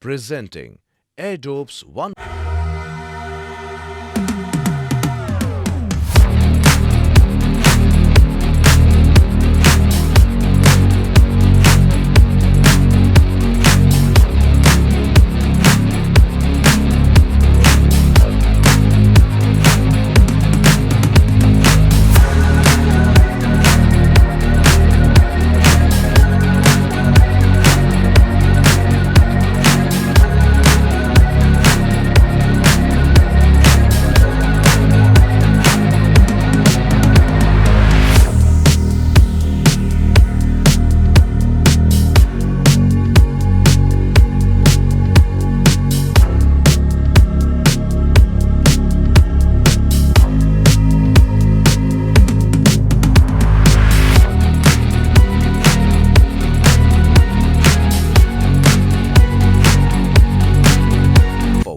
Presenting Airdopes 1.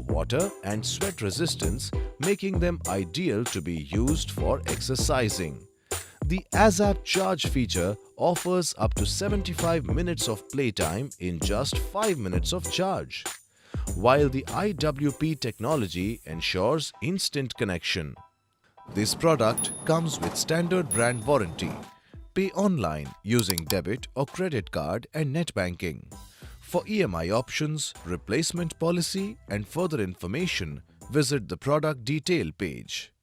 Water and sweat resistance, making them ideal to be used for exercising. The boAt charge feature offers up to 75 minutes of playtime in just 5 minutes of charge, while the IWP technology ensures instant connection. This product comes with standard brand warranty. Pay online using debit or credit card and net banking. For EMI options, replacement policy and further information, visit the product detail page.